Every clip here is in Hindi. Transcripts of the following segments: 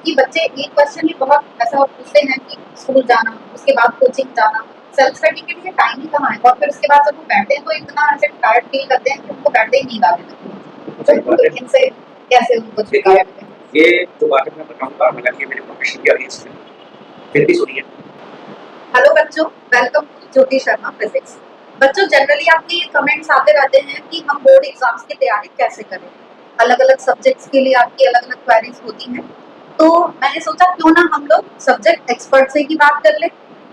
कि बच्चे एक क्वेश्चन ही बहुत ऐसा पूछते हैं कि स्कूल जाना, उसके बाद कोचिंग जाना, सेल्फ स्टडी के लिए टाइम ही कहाँ है। और फिर उसके बाद जब वो बैठते हैं तो इतना ऐसे टायर्ड फील करते हैं कि उनको बैठते ही नींद आने लगती है। तो इनसे कैसे उनको छुटकारा मिले? ये जो बातें मैं बताऊंगा, हालांकि मेरे प्रोफेशन के अगेंस्ट है, फिर भी सुनिए। हेलो बच्चों, welcome to Jyoti Sharma physics. बच्चों, जनरली आपके ये कमेंट्स आते रहते हैं कि हम बोर्ड एग्जाम्स की तैयारी कैसे करें। अलग अलग सब्जेक्ट्स के लिए आपकी अलग अलग क्वेरीज होती हैं। तो मैंने सोचा क्यों ना हम लोग सब्जेक्ट एक्सपर्ट से ही बात कर ले।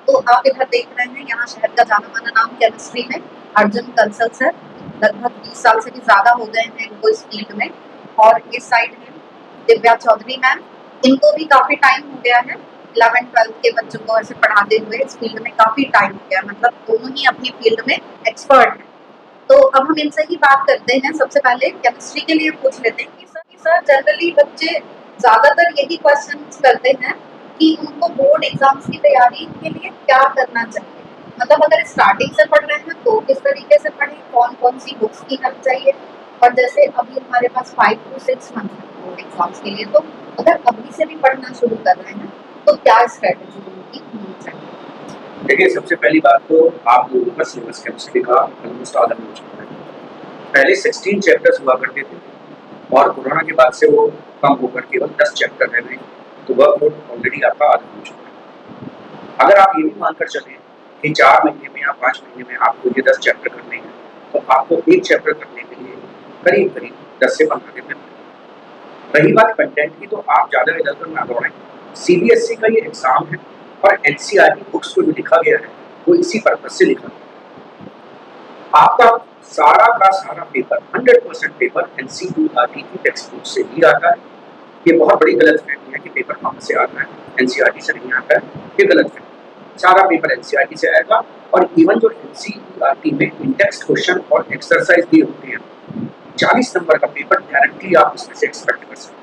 तो आप इधर देख रहे हैं, यहाँ शहर का जाना माना नाम केमिस्ट्री में अर्जुन कंसल सर, लगभग 20 साल से भी ज्यादा हो गए हैं इनको इस फील्ड में। और इस साइड है दिव्या चौधरी मैम, इनको भी काफी टाइम हो गया है 11th-12th के बच्चों को ऐसे पढ़ाते हुए। इस फील्ड में काफी टाइम हो गया, मतलब दोनों ही अपनी फील्ड में एक्सपर्ट हैं। तो अब हम इनसे ही बात करते हैं। सबसे पहले केमिस्ट्री के लिए पूछ लेते हैं कि सर जनरली बच्चे ज्यादातर यही क्वेश्चन करते हैं कि उनको बोर्ड एग्जाम्स की तैयारी के लिए क्या करना चाहिए। मतलब अगर स्टार्टिंग से पढ़ रहे हैं तो किस तरीके से पढ़ें, कौन कौन सी बुक्स की हेल्प चाहिए। और जैसे अभी हमारे पास 5 to 6 मंथ है बोर्ड एग्जाम्स के लिए, तो अगर अभी से भी पढ़ना शुरू कर रहे हैं तो क्या स्ट्रेटेजी उनकी होनी चाहिए? देखिए, सबसे पहली बात तो आप लोगों का सिलेबस केमिस्ट्री का ऑलमोस्ट आधा हो चुका है। पहले 16 चैप्टर्स हुआ करते थे और कोरोना के बाद से वो कम होकर केवल 10 चैप्टर रह गए। तो वर्कलोड ऑलरेडी आपका आधा हो चुका है। अगर आप ये भी मानकर चलें कि 4 महीने में या 5 महीने में आपको ये 10 चैप्टर करने हैं, तो आपको एक चैप्टर करने के लिए करीब करीब 10 से 15 दिन लगेंगे। रही बात कंटेंट की, तो आप ज़्यादा इधर उधर ना दौड़ें। सीबीएसई का ये एग्जाम है और एनसीईआरटी बुक्स को जो लिखा गया है वो इसी पर्पज से लिखा गया। आपका सारा का सारा पेपर 100% पेपर एनसीईआरटी की टेक्स्ट बुक से ही आता है। ये बहुत बड़ी गलतफहमी है कि पेपर कहाँ से आता है, एनसीईआरटी से नहीं आता है। ये गलतफहमी। सारा पेपर एनसीईआरटी से आएगा और इवन जो एनसीईआरटी में इंडेक्स क्वेश्चन और एक्सरसाइज दिए होते हैं, 40 नंबर का पेपर गारंटी आप उसमें से एक्सपेक्ट कर सकते हैं।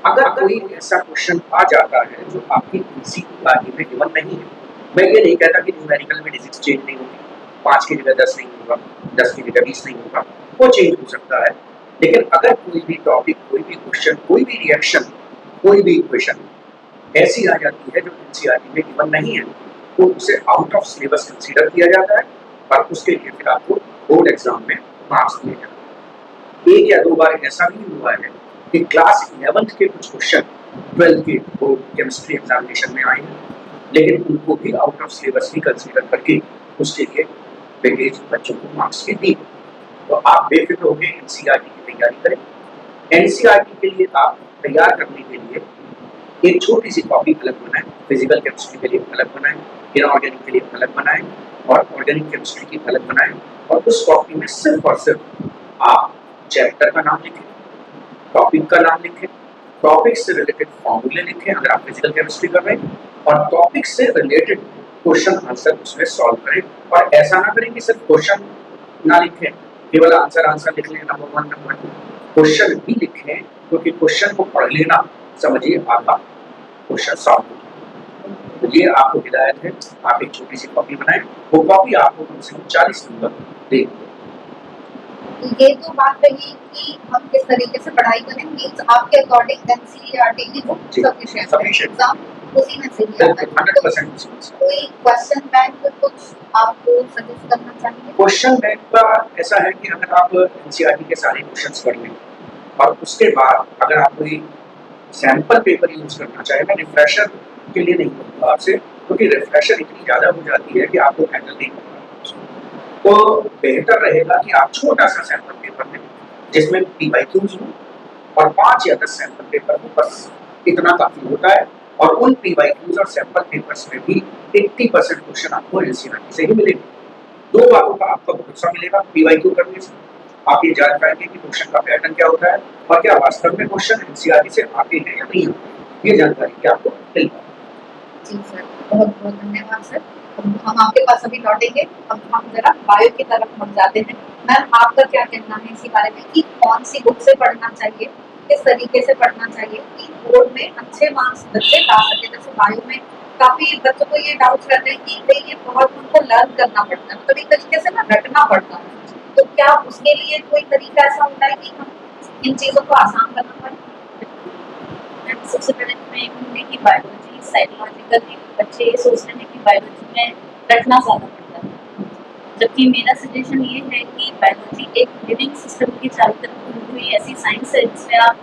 अगर कोई ऐसा क्वेश्चन आ जाता है जो आपकी एनसीईआरटी में गिवन नहीं है, मैं ये नहीं कहता कि न्यूमेरिकल में डिजिट्स चेंज नहीं होगी, 5 की जगह 10 नहीं होगा, 10 की जगह 20 नहीं होगा, वो चेंज हो सकता है। लेकिन अगर कोई भी टॉपिक, कोई भी क्वेश्चन, कोई भी रिएक्शन, कोई भी इक्वेशन ऐसी आ जाती है जो एनसीईआरटी में गिवन नहीं है, तो उसे आउट ऑफ सिलेबस कंसीडर किया जाता है और उसके लिए फिर आपको बोर्ड एग्जाम में मार्क्स दिए जाते हैं। एक या दो बार ऐसा भी हुआ है कि क्लास 11th के कुछ क्वेश्चन 12th के बोर्ड केमिस्ट्री एग्जामिनेशन में आए हैं, लेकिन उनको भी out of syllabus he consider करके उसके लिए वेटेज बच्चों को मार्क्स के दिए। तो आप बेफिक्र होकर एनसीईआरटी की तैयारी करें। एनसीईआरटी के लिए आप तैयार करने के लिए एक छोटी सी कॉपी अलग बनाएं, फिजिकल केमिस्ट्री के लिए अलग बनाएं, इनऑर्गेनिक के लिए अलग बनाएं और ऑर्गेनिक केमिस्ट्री की अलग बनाएं। और उस कॉपी में सिर्फ और सिर्फ आप चैप्टर का नाम लिखें, टॉपिक का नाम लिखें, टॉपिक से रिलेटेड फॉर्मूले लिखें अगर आप फिजिकल केमिस्ट्री कर रहे हैं, और टॉपिक से रिलेटेड क्वेश्चन आंसर उसमें सॉल्व करें। और ऐसा ना करें कि सिर्फ क्वेश्चन ना लिखें, केवल आंसर लिख लें, नंबर 1 नंबर 2, क्वेश्चन भी लिखें, क्योंकि क्वेश्चन को पढ़ लेना समझिए आधा क्वेश्चन सॉल्व हो। तो ये आपको हिदायत है, आप एक छोटी सी कॉपी बनाएं, वो कॉपी आपको कम से कम 40 नंबर देगी। ये तो बात रही कि हम किस तरीके से पढ़ाई करें, मींस आपके अकॉर्डिंग एनसीईआरटी की बुक सफिशिएंट है, एग्जाम उसी में से ही आता है। 100% कोई क्वेश्चन बैंक कुछ आपको सजेस्ट करना चाहिए? क्वेश्चन बैंक का ऐसा है कि अगर आप एनसीईआरटी के सारे क्वेश्चंस पढ़ लें और उसके बाद अगर आप कोई सैंपल पेपर यूज करना चाहे, मैं रिफ्रेशर के लिए नहीं कहूँगा आपसे, क्योंकि रिफ्रेशर इतनी ज़्यादा हो जाती है कि आपको हैंडल नहीं कर पाएंगे। तो बेहतर रहेगा कि आप छोटा सा सैंपल पेपर लें जिसमें पीवाईक्यूज हो और 5 या 10 सैंपल पेपर हो, बस इतना काफ़ी होता है। और उन पीवाईक्यूज और सैंपल पेपर्स में भी 80% क्वेश्चन आपको एनसीईआरटी से ही मिलेंगे। 2 बातों का आपको भरोसा मिलेगा पीवाईक्यू करने से। आप ये जान पाएंगे कि क्वेश्चन का पैटर्न क्या होता है और क्या वास्तव में क्वेश्चन एनसीईआरटी से आते हैं या नहीं आते, ये जानकारी की आपको मिल पाएगी। जी सर, बहुत बहुत धन्यवाद सर। हम आपके पास अभी लौटेंगे। अब हम जरा बायो की तरफ बढ़ जाते हैं। मैम, आपका क्या कहना है इसी बारे में कि कौन सी बुक से पढ़ना चाहिए, किस तरीके से पढ़ना चाहिए कि बोर्ड में अच्छे मार्क्स बच्चे ला सके। जैसे बायो में काफी बच्चों को ये डाउट रहते हैं कि भाई ये बहुत उनको लर्न करना पड़ता है, मतलब एक तरीके से ना रटना पड़ता है। तो क्या उसके लिए कोई तरीका ऐसा होता है कि हम इन चीजों को आसान बना पाए? सबसे पहले तो मैं ये कहूँगी कि बायोलॉजी साइकोलॉजिकली बच्चे ये सोचते हैं कि बायोलॉजी में रटना ज़्यादा पड़ता है, जबकि मेरा सजेशन ये है कि बायोलॉजी एक लिविंग सिस्टम के चारों तरफ घूमती हुई ऐसी साइंस है जिसमें आप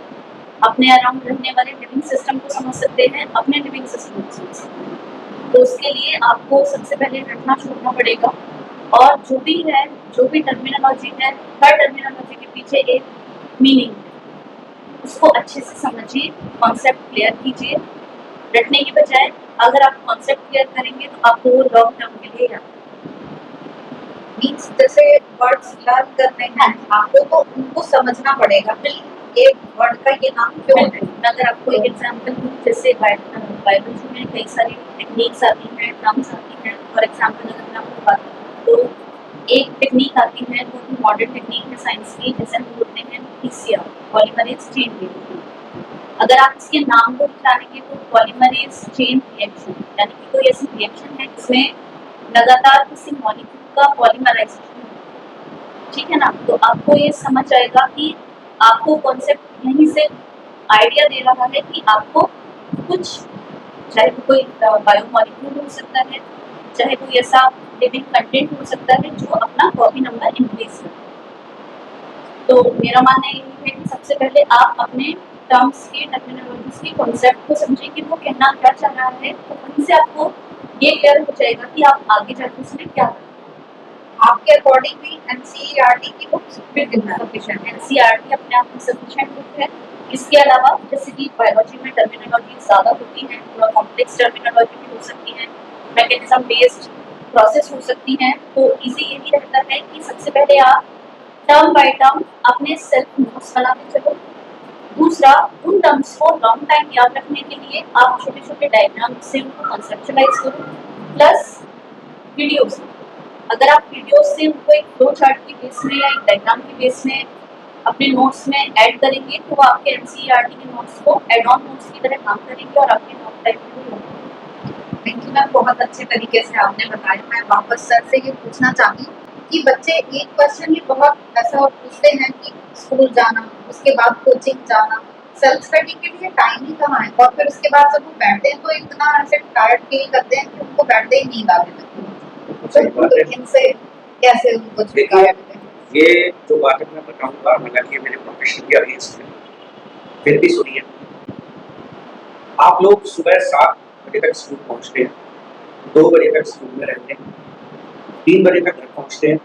अपने अराउंड रहने वाले लिविंग सिस्टम को समझ सकते हैं, अपने लिविंग सिस्टम को समझ सकते हैं। तो उसके लिए आपको सबसे पहले रटना छोड़ना पड़ेगा, और जो भी टर्मिनोलॉजी है, हर टर्मिनोलॉजी के पीछे एक मीनिंग है, उसको अच्छे से समझिए, कॉन्सेप्ट क्लियर कीजिए। रटने की बजाय अगर आप कॉन्सेप्ट क्लियर करेंगे तो आपको वो लॉन्ग टर्म के लिए याद मीन्स जैसे वर्ड्स लर्न करने हैं आपको तो उनको समझना पड़ेगा कि ये वर्ड का ये नाम क्यों है। मैं अगर आपको एक एग्जांपल दूं, जैसे बायोलॉजी में कई सारी टेक्निक्स आती हैं, टर्म्स आती हैं। फॉर एग्जांपल अगर मैं आपको बात करूं तो एक टेक्निक आती है वो भी मॉडर्न टेक्निक है साइंस की, जिसे हम बोलते हैं पीसीआर, पॉलीमरेज चेन रिएक्शन। अगर आप इसके नाम को जानेंगे तो पॉलीमरेज चेन रिएक्शन यानी कि कोई ऐसी रिएक्शन है जिसमें लगातार किसी मॉलिक्यूल का पॉलीमराइजेशन होता है, ठीक है ना। तो आपको ये समझ आएगा कि आपको कॉन्सेप्ट यहीं से आइडिया दे रहा है कि आपको कुछ, चाहे वो कोई बायोमॉलिक्यूल हो सकता है, चाहे कोई ऐसा लिविंग कंटेंट हो सकता है जो अपना कॉपी नंबर इंक्रीज करे। तो मेरा मानना ये है कि सबसे पहले आप अपने टर्म्स के, टर्मिनोलॉजीज के कॉन्सेप्ट को समझें कि वो कहना क्या चाह रहा है, तो वहीं से आपको ये क्लियर हो जाएगा कि आप आगे जाकर उसमें क्या करें। आपके अकॉर्डिंग भी एनसीईआरटी की बुक्स फिर कितना सफिशिएंट है? एनसीईआरटी अपने आप में सफिशिएंट बुक है। इसके अलावा जैसे कि बायोलॉजी में टर्मिनोलॉजी ज़्यादा होती हैं, थोड़ा कॉम्प्लेक्स टर्मिनोलॉजी भी हो सकती है, मैकेनिज्म बेस्ड प्रोसेस हो सकती हैं, तो इजी यही रहता है कि सबसे पहले आप टर्म बाय टर्म अपने सेल्फ नोट्स बनाते चलो। दूसरा, उन टर्म्स को लॉन्ग टाइम याद रखने के लिए आप छोटे छोटे डायग्राम से उनको कंसेप्चुलाइज करो, प्लस वीडियोस। अगर आप वीडियोस से उनको एक फ्लो चार्ट के बेस में या एक डायग्राम के बेस में अपने नोट्स में ऐड करेंगे तो वो आपके एनसीईआरटी के नोट्स को एड ऑन नोट्स की तरह काम करेंगे और आपके नोट टाइप में होंगे। थैंक यू मैम, बहुत अच्छे तरीके से आपने बताया। मैं वापस सर से ये पूछना चाहती हूँ कि बच्चे एक क्वेश्चन ही बहुत ऐसा पूछते हैं कि स्कूल जाना, उसके बाद कोचिंग जाना, सेल्फ स्टडी के लिए टाइम ही कहाँ है, और फिर उसके बाद जब वो बैठते हैं तो इतना ऐसे टायर्ड फील करते हैं कि उनको बैठते ही नींद आने लगती है। सही बात है। तो इनसे कैसे उनको देखिए, छुटकारा मिले? ये जो बातें मैं बताऊंगा, हालांकि ये मेरे प्रोफेशन के अगेंस्ट है, फिर भी सुनिए। आप लोग सुबह 7 बजे तक स्कूल पहुंचते हैं, 2 बजे तक स्कूल में रहते हैं, 3 बजे तक घर पहुंचते हैं,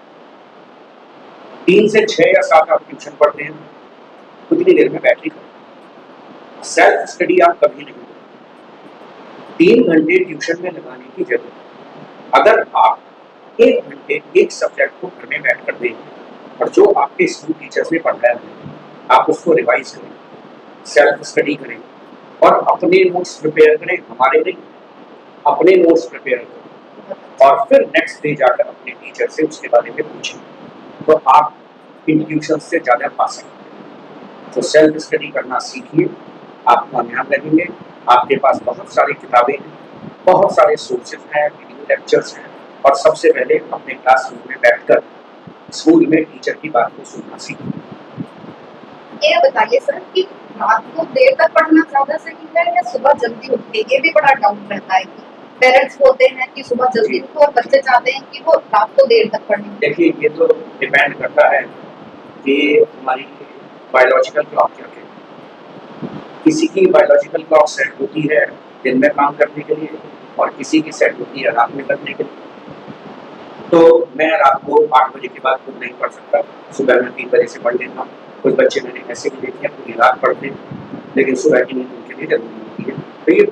3 से 6 या 7 आप ट्यूशन पढ़ते हैं, उतनी देर में बैटरी खत्म। सेल्फ स्टडी आप कभी नहीं करें। 3 घंटे ट्यूशन में लगाने की जगह अगर आप 1 घंटे एक सब्जेक्ट को घर में बैठ कर देंगे और जो आपके स्कूल टीचर्स ने पढ़ाया है आप उसको रिवाइज करें, सेल्फ स्टडी करें और अपने नोट्स प्रिपेयर करें, हमारे नहीं, अपने नोट्स प्रिपेयर करें और फिर नेक्स्ट डे जाकर अपने टीचर से उसके बारे में पूछें, तो आप इन ट्यूशन से ज़्यादा पा सकते हैं। तो सेल्फ स्टडी करना सीखिए, आप कामयाब रहेंगे। आपके पास बहुत सारी किताबें हैं, बहुत सारे सोर्सेज हैं, वीडियो लेक्चर्स हैं, और सबसे पहले अपने क्लासरूम में बैठकर स्कूल में टीचर की बात को सुनना सीखिए। ये बताइए सर कि रात को देर तक पढ़ना ज्यादा सही है या सुबह जल्दी उठ के? ये भी बड़ा डाउट रहता है कि पेरेंट्स बोलते हैं कि सुबह जल्दी उठो और बच्चे चाहते हैं कि वो रात को देर तक पढ़ें। देखिए, ये तो डिपेंड करता है कि हमारी बायोलॉजिकल क्लॉक क्या है। किसी की बायोलॉजिकल क्लॉक सेट होती है दिन में काम करने के लिए और किसी की सेट होती है रात में करने के लिए। तो मैं रात को 8 बजे के बाद खुद नहीं पढ़ सकता, सुबह मैं 3 बजे से पढ़ लेता हूँ। कुछ बच्चे मैंने ऐसे भी देखे हैं पूरी रात पढ़ते हैं, लेकिन सुबह की नींद उनके लिए जरूरी होती है। तो ये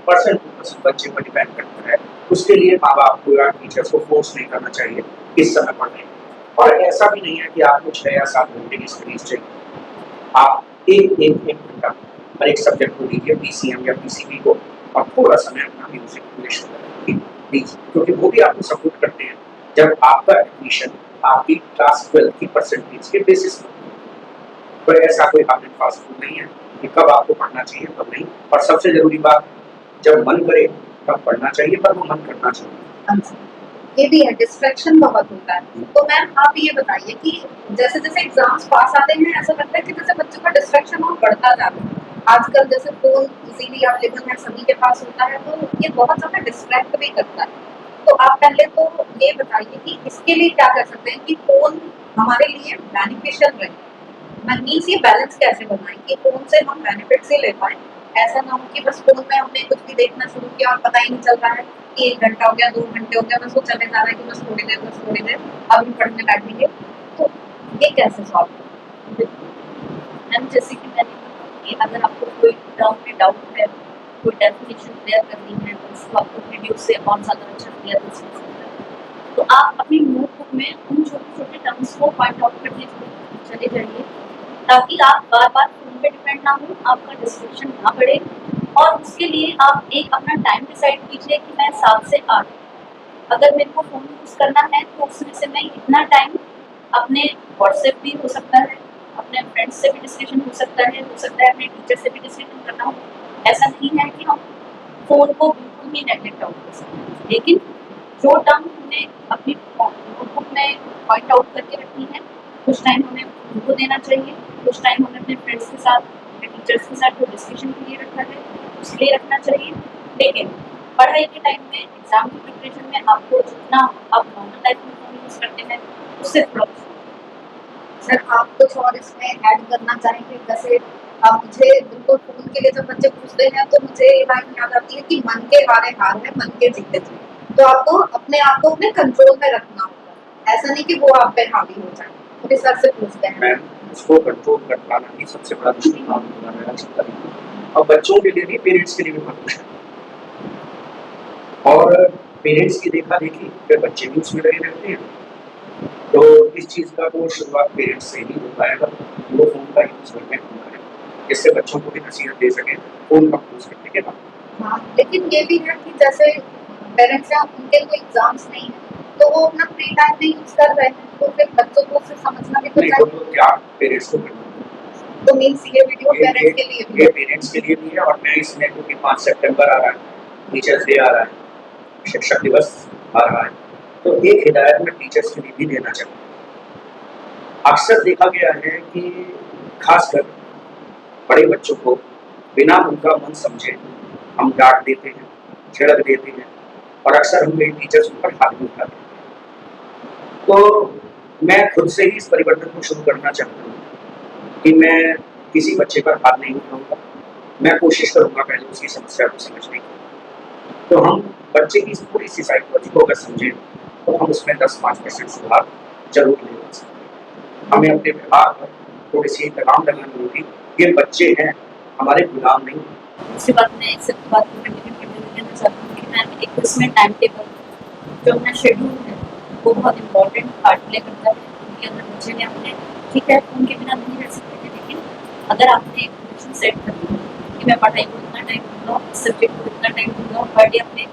पर्सन टू पर्सन बच्चे पर डिपेंड करता है। उसके लिए माँ बाप को या टीचर्स को फोर्स नहीं करना चाहिए इस समय पढ़ने। और ऐसा भी नहीं है कि आपको 6 या 7 घंटे की स्टडीज चाहिए। आप एक घंटा हर एक सब्जेक्ट को दीजिए, पीसीएम या पीसीबी को, और थोड़ा समय अपना म्यूजिक इंग्लिश दीजिए, क्योंकि वो भी आपको सपोर्ट करते हैं जब आपका एडमिशन आपकी क्लास 12 की परसेंटेज के बेसिस पर। तो ऐसा कोई हार्ड एंड फास्ट रूल नहीं है कि कब आपको पढ़ना चाहिए कब नहीं। और सबसे जरूरी बात, जब मन करे तब पढ़ना चाहिए, पर वो मन करना चाहिए। ये भी है, डिस्ट्रैक्शन बहुत होता है। तो मैम आप ये बताइए कि जैसे जैसे एग्जाम्स पास आते हैं ऐसा लगता है कि जैसे बच्चों का डिस्ट्रैक्शन और बढ़ता जा रहा है, आजकल जैसे फ़ोन इज़ीली अवेलेबल है, सभी के पास होता है, तो ये बहुत ज़्यादा डिस्ट्रैक्ट भी करता है। तो आप पहले तो ये बताइए कि इसके लिए क्या कर सकते हैं कि फ़ोन हमारे लिए बेनिफिशियल रहे? मैं मीन्स ये बैलेंस कैसे बनाएँ कि फ़ोन से हम बेनिफिट्स ही ले पाएँ? ऐसा ना हो कि बस फ़ोन में हमने कुछ भी देखना शुरू किया और पता ही नहीं चल रहा है कि 1 घंटा हो गया, 2 घंटे हो गया, बस वो चले जा रहा है कि बस थोड़ी देर, अब हम पढ़ने बैठेंगे। तो ये कैसे सॉल्व करें? मैम जैसे कि मैंने कहा कि अगर आपको कोई टर्म में डाउट है, कोई डेफिनेशन क्लियर करनी है, तो उसको आपको वीडियो से और ज़्यादा अच्छा क्लियर कर सकते हैं। तो आप अपनी नोटबुक में उन छोटे-छोटे टर्म्स को पॉइंट आउट करते चले जाइए, ताकि आप बार-बार फ़ोन पे डिपेंड ना हो, आपका डिस्ट्रैक्शन ना बढ़े और उसके लिए आप एक अपना टाइम डिसाइड कीजिए कि मैं 7 से 8 अगर मेरे को फ़ोन यूज़ करना है तो उसमें से मैं इतना टाइम अपने व्हाट्सएप भी हो सकता है, अपने फ्रेंड्स से भी डिस्कशन हो सकता है अपने टीचर से भी डिस्कशन करना हो। ऐसा नहीं है कि हम फ़ोन को बिल्कुल ही नेगलेक्ट आउट कर सकते हैं। लेकिन जो टर्म हमने अपनी नोटबुक में पॉइंट आउट करके रखनी है, कुछ टाइम हमें उनको देना चाहिए, कुछ टाइम हमें अपने फ्रेंड्स के साथ, अपने टीचर्स के साथ जो डिस्कशन के लिए रखा है, उसके लिए रखना चाहिए। लेकिन पढ़ाई के टाइम में, एग्ज़ाम की प्रिपरेशन में आपको जितना आप नॉर्मल लाइफ़ में फ़ोन यूज़ करते हैं, उससे थोड़ा सर आप कुछ और इसमें ऐड करना चाहेंगे? जैसे मुझे बिल्कुल फ़ोन के लिए जब बच्चे पूछते हैं तो मुझे ये लाइन याद आती है कि मन के हारे हार है, मन के जीते जीत। तो आपको अपने आप को अपने कंट्रोल में रखना होगा। ऐसा नहीं कि वो आप पे हावी हो जाए। तो इस सर से पूछते हैं। मैम उसको कंट्रोल कर पाना ही सबसे बड़ा मुश्किल काम होता है आजकल। और बच्चों के लिए भी, पेरेंट्स के लिए भी बहुत मुश्किल है। और पेरेंट्स की देखा देखी फिर बच्चे भी उसमें लगे रहते हैं। तो इस चीज़ का तो शुरुआत पेरेंट्स से ही हो पाएगा, वो फ़ोन का यूज़ करने कम करें, जिससे बच्चों को भी नसीहत दे सकें फ़ोन का यूज़ करने के बाद। हाँ, लेकिन ये भी है कि जैसे पेरेंट्स हैं उनके कोई एग्ज़ाम्स नहीं है, तो वो अपना फ्री टाइम में यूज़ कर रहे हैं, तो फिर बच्चों को उससे समझना भी तो नहीं, वो चाहिए। तो त्याग पेरेंट्स को करना है। तो मीन्स ये वीडियो पेरेंट्स के लिए भी ये है। पेरेंट्स के लिए भी है। और मैं इसमें, क्योंकि 5 सितंबर आ रहा है, टीचर्स डे आ रहा है, शिक्षक दिवस आ रहा है, तो एक हिदायत मैं टीचर्स के लिए भी देना चाहूँगा। अक्सर देखा गया है कि खासकर बड़े बच्चों को बिना उनका मन समझे हम डाँट देते हैं, झिड़क देते हैं और अक्सर हम मेरे टीचर्स ऊपर हाथ भी उठाते हैं। तो मैं खुद से ही इस परिवर्तन को शुरू करना चाहता हूँ कि मैं किसी बच्चे पर हाथ नहीं उठाऊँगा। मैं कोशिश करूँगा पहले उसकी समस्या को समझने की। तो हम बच्चे की इस पूरी-सी साइकोलॉजी को अगर समझें, तो हम उसमें 10-5% सुधार ज़रूर ले आ सकते हैं। हमें अपने व्यवहार पर थोड़ी-सी लगाम लगानी होगी। ये बच्चे हैं, हमारे गुलाम नहीं। दूसरी बात मैं इस बात को कंटिन्यू करते हुए कहना चाहती हूँ कि मैम एक उसमें टाइम टेबल जो अपना शेड्यूल है वो बहुत इम्पोर्टेंट पार्ट प्ले करता है, क्योंकि अगर बच्चे ने अपने ठीक है फ़ोन के बिना नहीं रह सकते हैं, लेकिन अगर आपने एक पोजीशन सेट कर दी कि मैं पढ़ाई को इतना टाइम दूंगा, इस सब्जेक्ट को इतना टाइम दूंगा, पर डे अपने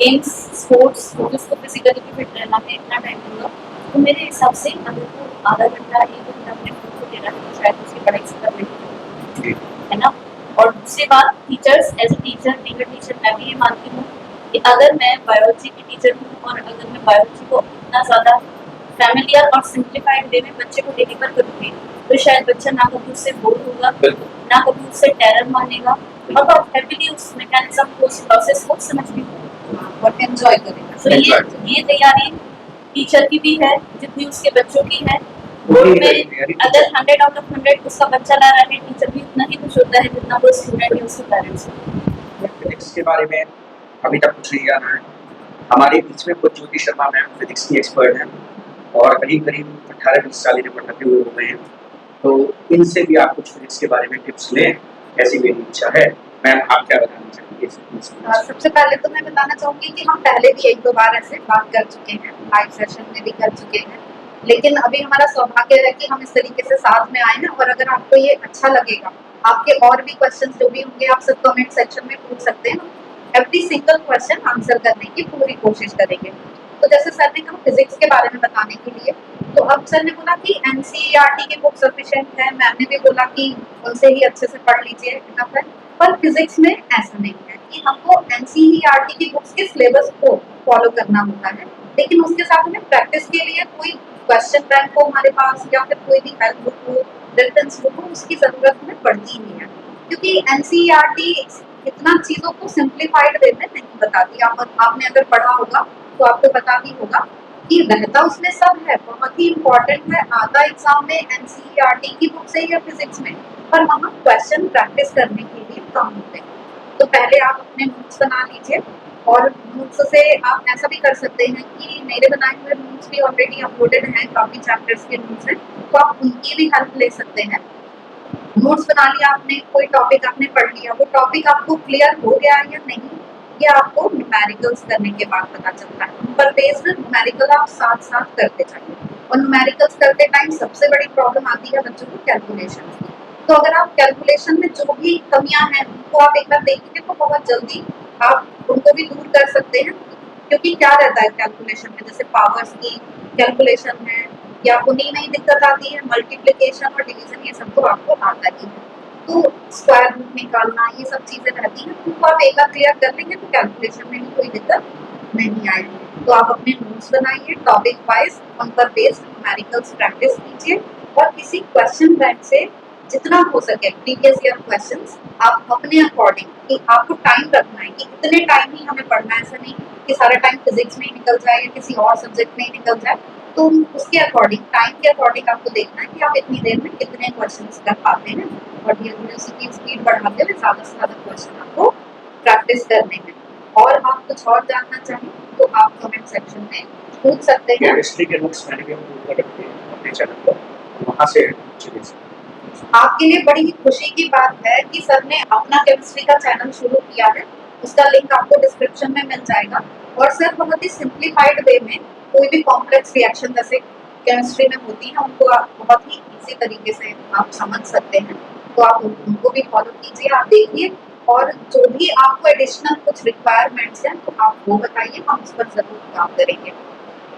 गेम्स, स्पोर्ट्स, जिसको फिजिकली भी फिट रहना है इतना टाइम दूंगा, तो मेरे हिसाब से अगर वो आधा घंटा 1 घंटा अपने फ़ोन को दे रहा है तो शायद उसकी पढ़ाई से कर रही है ना। और दूसरी बात, teachers as a teacher, being a teacher, मैं भी ये मानती हूँ कि अगर मैं बायोलॉजी की टीचर हूँ और अगर मैं बायोलॉजी को इतना ज़्यादा फैमिलियर और सिंप्लीफाइड वे में बच्चे को डिलीवर करूँगी, तो शायद बच्चा ना कभी उससे बोर होगा, ना कभी उससे टेरर मानेगा और बहुत हैप्पीली उस मैकेनिज्म को, उस प्रोसेस को समझ भी पाएगा और एन्जॉय करेगा। तो ये तैयारी टीचर की भी है जितनी उसके बच्चों की है। बोर्ड में अगर 100 आउट ऑफ 100 उसका बच्चा ला रहा है, टीचर भी उतना ही खुश होता है जितना वो स्टूडेंट या उसके पेरेंट्स होते हैं। फिजिक्स के बारे में अभी तक कुछ नहीं जाना है। हमारे बीच में खुद ज्योति शर्मा मैम फिजिक्स की एक्सपर्ट हैं और करीब-करीब 18-20 साल इन्हें पढ़ाते हुए हो गए हैं। तो इनसे भी आप कुछ फिजिक्स के बारे में टिप्स लें, ऐसी मेरी इच्छा है। मैम आप क्या बताना चाहेंगे इसमें? सबसे पहले तो मैं बताना चाहूँगी कि हम पहले भी 1-2 बार ऐसे बात कर चुके हैं, लाइव सेशन में भी कर चुके हैं। लेकिन अभी हमारा सौभाग्य है कि हम इस तरीके से साथ में आए हैं और अगर आपको ये अच्छा लगेगा, आपके और भी क्वेश्चंस जो भी होंगे आप सब कमेंट सेक्शन में पूछ सकते हैं। एवरी सिंगल क्वेश्चन आंसर करने की पूरी कोशिश करेंगे। तो जैसे सर ने कहा फिजिक्स के बारे में बताने के लिए, तो अब सर ने बोला कि एनसीईआरटी की बुक सफिशिएंट है, मैम ने भी बोला कि उनसे ही अच्छे से पढ़ लीजिए, इनफ है। पर फिजिक्स में ऐसा नहीं है कि हमको एनसीईआरटी की बुक्स के सिलेबस को फॉलो करना होता है, लेकिन उसके साथ हमें प्रैक्टिस के लिए कोई क्वेश्चन बैंक हो हमारे पास या फिर कोई भी हेल्प बुक हो, रेफरेंस बुक हो, उसकी ज़रूरत हमें पड़ती ही है। क्योंकि एनसीईआरटी इतना चीजों को सिंप्लीफाइड वे में नहीं बताती। आपने अगर पढ़ा होगा तो आपको पता ही होगा कि रहता उसमें सब है, बहुत ही इंपॉर्टेंट है, आता एग्जाम में एनसीईआरटी की बुक से या फिजिक्स में, पर वहाँ क्वेश्चन प्रैक्टिस करने के लिए कम होते हैं। तो पहले आप अपने नोट्स बना लीजिए, और नोट्स से आप ऐसा भी कर सकते हैं कि मेरे बनाए हुए नोट्स भी ऑलरेडी अपलोडेड हैं, काफी चैप्टर्स के नोट्स हैं, तो आप उनकी भी हेल्प ले सकते हैं। नोट्स बना लिया आपने, कोई टॉपिक आपने पढ़ लिया, वो टॉपिक आपको क्लियर हो गया या नहीं, ये आपको न्यूमेरिकल्स करने के बाद पता चलता है। पर बेस्ड न्यूमेरिकल आप साथ साथ करते जाइए, और न्यूमेरिकल्स करते टाइम सबसे बड़ी प्रॉब्लम आती है बच्चों को कैलकुलेशन की। तो अगर आप कैलकुलेशन में जो भी कमियां हैं उनको आप एक बार देखेंगे तो बहुत जल्दी आप उनको भी दूर कर सकते हैं। क्योंकि क्या रहता है कैलकुलेशन में, जैसे पावर्स की कैलकुलेशन है, या उन्हीं में ही दिक्कत आती है, मल्टीप्लिकेशन और डिवीजन ये सब तो आपको आता ही है। तो स्क्वायर रूट निकालना ये सब चीजें रहती हैं, उनको आप एक बार क्लियर कर लेंगे तो कैलकुलेशन में भी कोई दिक्कत नहीं आएगी। तो आप अपने नोट्स बनाइए टॉपिक वाइज, उन पर बेस्ड न्यूमेरिकल्स प्रैक्टिस कीजिए, और किसी क्वेश्चन बैंक से जितना हो सके प्रीवियस ईयर क्वेश्चंस आप अपने अकॉर्डिंग, कि आपको टाइम रखना है कि इतने टाइम ही हमें पढ़ना है, ऐसा नहीं कि सारा टाइम फिजिक्स में ही निकल जाए या किसी और सब्जेक्ट में ही निकल जाए। तो उसके अकॉर्डिंग, टाइम के अकॉर्डिंग आपको देखना है कि आप इतनी देर में कितने क्वेश्चंस कर पाते हैं, और धीरे धीरे उसकी स्पीड बढ़ाते हुए ज़्यादा से ज़्यादा क्वेश्चन आपको प्रैक्टिस करने हैं। और आप कुछ और जानना चाहें तो आप कमेंट सेक्शन में पूछ सकते हैं। केमिस्ट्री के नोट्स मैंने भी अपलोड कर रखे हैं अपने चैनल पर, वहाँ से चलिए। आपके लिए बड़ी ही खुशी की बात है कि सर ने अपना केमिस्ट्री का चैनल शुरू किया है, उसका लिंक आपको डिस्क्रिप्शन में मिल जाएगा। और सर बहुत ही सिंप्लीफाइड वे में कोई भी कॉम्प्लेक्स रिएक्शन जैसे केमिस्ट्री में होती है उनको आप बहुत ही इजी तरीके से आप समझ सकते हैं। तो आप उनको भी फॉलो कीजिए, आप देखिए, और जो भी आपको एडिशनल कुछ रिक्वायरमेंट्स हैं तो आप वो बताइए, हम उस पर जरूर काम करेंगे।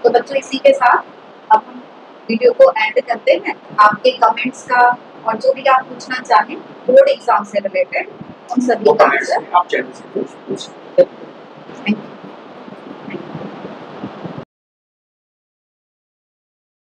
तो बच्चों इसी के साथ अब हम वीडियो को एंड करते हैं। आपके कमेंट्स का और जो भी आप पूछना चाहें बोर्ड एग्जाम से रिलेटेड उन सभी वो का कमेंट्स आंसर। में आप चैनल से पूछ सकते हैं। Thank you.